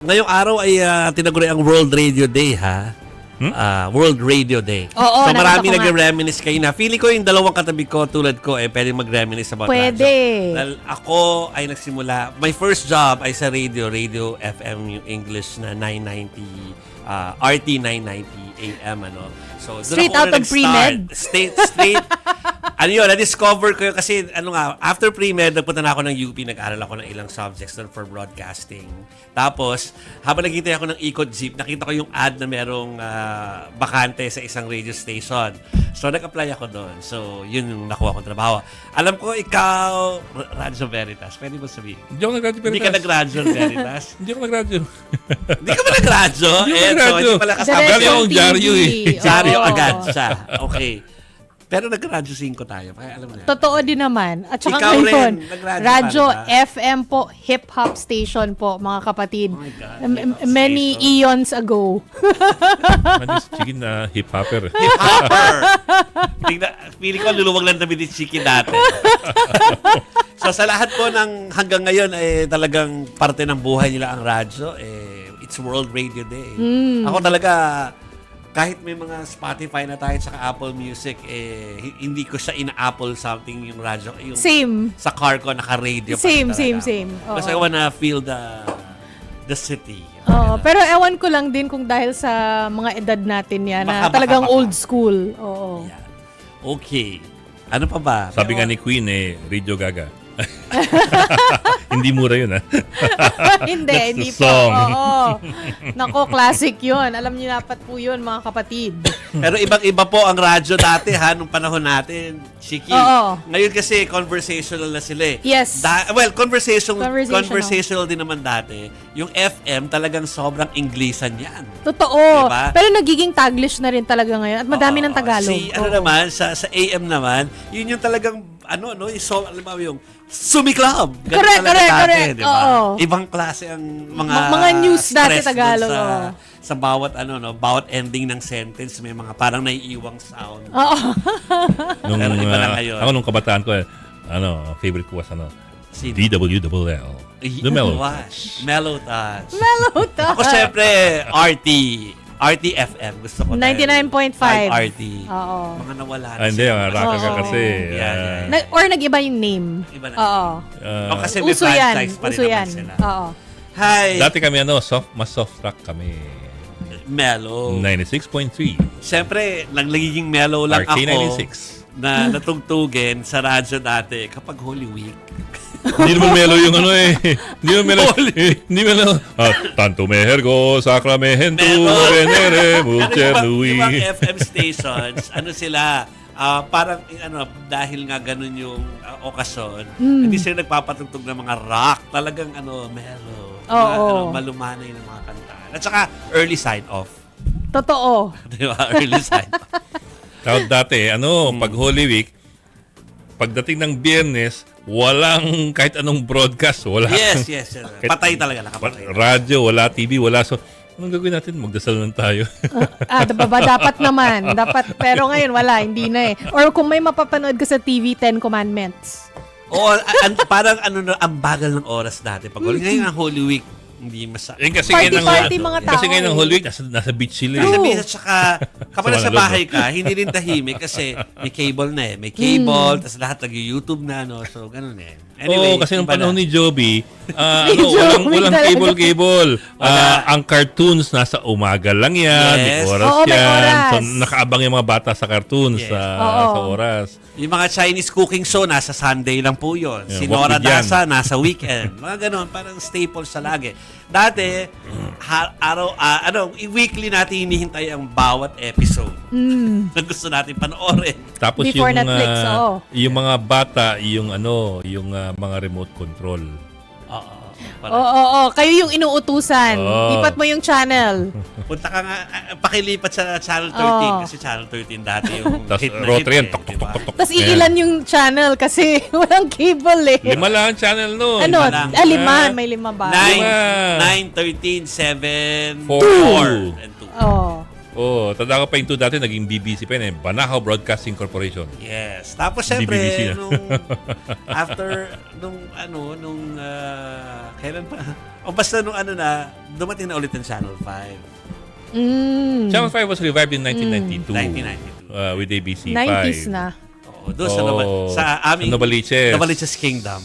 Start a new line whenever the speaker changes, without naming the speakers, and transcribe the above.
Ngayong araw ay tinaguri ang World Radio Day, ha? World Radio Day.
Oo,
so marami
nakita ko nga.
nagre-reminisce kayo na. Feeling ko yung dalawang katabi ko tulad ko pwedeng mag-reminisce about
Pwede.
radyo. Dahil ako ay nagsimula, my first job ay sa Radio FM yung English na 990, RT 990 AM, ano. So, doon
Straight
ako
out of
nag-start.
pre-med?
Straight. Ano yun, na-discover ko yun kasi, after pre-med, nagpunta na ako ng UP, nag-aral ako ng ilang subjects doon for broadcasting. Tapos, habang naghintay ako ng ikot jeep, nakita ko yung ad na merong bakante sa isang radio station. So, nag-apply ako doon. So, yun yung nakuha kong trabaho. Alam ko, ikaw, Radyo Veritas, pwede mo sabihin?
Hindi ako nag-radyo Veritas.
Hindi ka nag-Radyo Veritas?
Hindi ako nag-radyo.
Hindi ka ba nag-radyo?
Hindi ako nag-radyo.
So, hindi pala kasama.
Diretso
Galing akong
TV.
dyaryo eh.
Dyaryo
Oo.
agad siya. Okay. Pero nag-radyo 5 tayo. Kaya alam mo na.
Totoo din naman. At saka
Ikaw
ngayon,
rin, nagradyo
radyo
ka, di ba?
FM po, hip-hop station po, mga kapatid.
Oh my God, hip-hop
Many
station.
eons ago.
Manis chicken na hip-hopper.
Hopper! Feeling ko luluwag lang namin ni Chiki dati. So sa lahat po ng hanggang ngayon talagang parte ng buhay nila ang radyo. It's World Radio Day. Ako talaga kahit may mga Spotify na tayo sa Apple Music, hindi ko siya ina-Apple something yung radyo. Yung
Same.
Sa car ko, naka-radio pa
Same,
rin talaga
same.
ako. Kasi I wanna feel the city.
Oo, pero ewan ko lang din kung dahil sa mga edad natin yan, na
Baka.
talagang old school. Oo.
Yan. Okay. Ano pa ba?
Sabi nga ni Queen Radio Gaga. Hindi mura yun, ha?
Hindi,
That's
hindi
the
po.
song.
Oo. Nako, classic yun. Alam niyo dapat po yun, mga kapatid.
Pero ibang-iba po ang radyo dati, ha, nung panahon natin. Chiki.
Oo.
Ngayon kasi conversational na sila eh.
Yes.
Conversational din naman dati. Yung FM talagang sobrang Inglesan yan.
Totoo.
Diba?
Pero nagiging Taglish na rin talaga ngayon. At madami ng Tagalog.
Ano
Oo.
naman, sa AM naman, yun yung talagang, alam mo yung sumiklab. Ganun
Correct,
talaga
correct,
dati,
correct.
di ba?
Oo.
Ibang klase ang
Mga news dati
stress dun
Tagalog, oo.
Sa bawat bawat ending ng sentence may mga parang naiiwang sound.
Oo.
Nung,
Pero iba na ngayon.
ako nung kabataan ko, favorite ko was
Sino?
DWLL. The Mellow
Wash. Mellow Touch.
Mellow to.
Ako syempre, RT-FM. Gusto ko.
99.5.
RT.
Oo.
Mga nawala na
Hindi,
sila.
raka ka
Oo.
kasi.
Yeah.
Or nag-iba yung name.
Iba na.
Oo.
O kasi may
Uso yan.
franchise pa rin
Uso
naman
yan.
sila.
Oo.
Hi,
Dati kami, mas soft rock kami.
Mellow.
96.3.
Siyempre, nagiging mellow lang ako
RK96.
na natugtugin sa radyo dati kapag Holy Week.
Hindi naman mellow yung Hindi naman mellow. Hindi mellow. Tanto mehergo, sacramento, venere, mucher nui.
Ibang FM stations, sila, parang dahil nga ganun yung okasyon, hindi sila nagpapatugtog ng mga rock, talagang mellow.
Oo.
Malumanay ng mga kanta. At saka early sign off.
Totoo.
Di ba? Early sign off.
Tawag dati, pag Holy Week, pagdating ng Biyernes, walang kahit anong broadcast, wala.
Yes. Patay talaga, nakapatay.
Radyo, wala TV, wala. So, anong gagawin natin? Magdasal lang tayo.
Dapat naman. Dapat. Pero ngayon, wala. Hindi na eh. Or kung may mapapanood ka sa TV, 10 Commandments.
Oo, parang ang bagal ng oras dati. Pag ngayon ang Holy Week, hindi
Kasi
Party mga tao
Kasi ngayon ng
eh.
Holy Week, nasa beach sila.
Nasa
eh.
bisa, tsaka kapag nasa bahay ka, hindi rin tahimik kasi may cable na eh. May cable, tapos lahat nag-YouTube na, so ganun eh. Anyway,
Oo, kasi nung
iba
panahon
na.
ni Joby,
Joby
walang
talaga.
cable.
Wala.
Ang cartoons, nasa umaga lang yan,
Yes.
may oras
Oo, may
yan.
oras.
So, nakaabang yung mga bata sa cartoons
Yes.
sa oras.
Yung mga Chinese cooking show, nasa Sunday lang po yun.
Yeah,
Si Nora
Wapid yan.
Dasa, nasa weekend. Mga ganun, parang staple sa lagi. Dati, weekly natin hinihintay ang bawat episode na gusto natin panoorin.
Tapos
Before
yung
Netflix, oo.
yung mga bata, yung mga remote control.
Oo.
Oo. Kayo yung inuutusan.
Oo.
Lipat mo yung channel.
Punta ka nga, pakilipat sa Channel 13
Oo.
kasi Channel 13 dati yung
Tapos
hit na
rotary yan.
hit
Tok, tok, tok, tok, tok.
Tapos iilan yung channel kasi walang cable eh.
5 lang ang channel noon.
Ano?
lang.
5. May 5 ba?
9, 13, 7, 4,
Four.
and 2.
Oo.
Oh, tanda ko pa yung 2 dati, naging BBC pa yun eh. Banahaw Broadcasting Corporation.
Yes. Tapos
Hindi BBC
syempre,
na.
kailan pa? O basta nung dumating na ulit ng Channel 5.
Channel 5 was revived in 1992.
1992.
With ABC 5.
90s na.
Oo, doon sa, sa aming
Novaliches.
Novaliches Kingdom.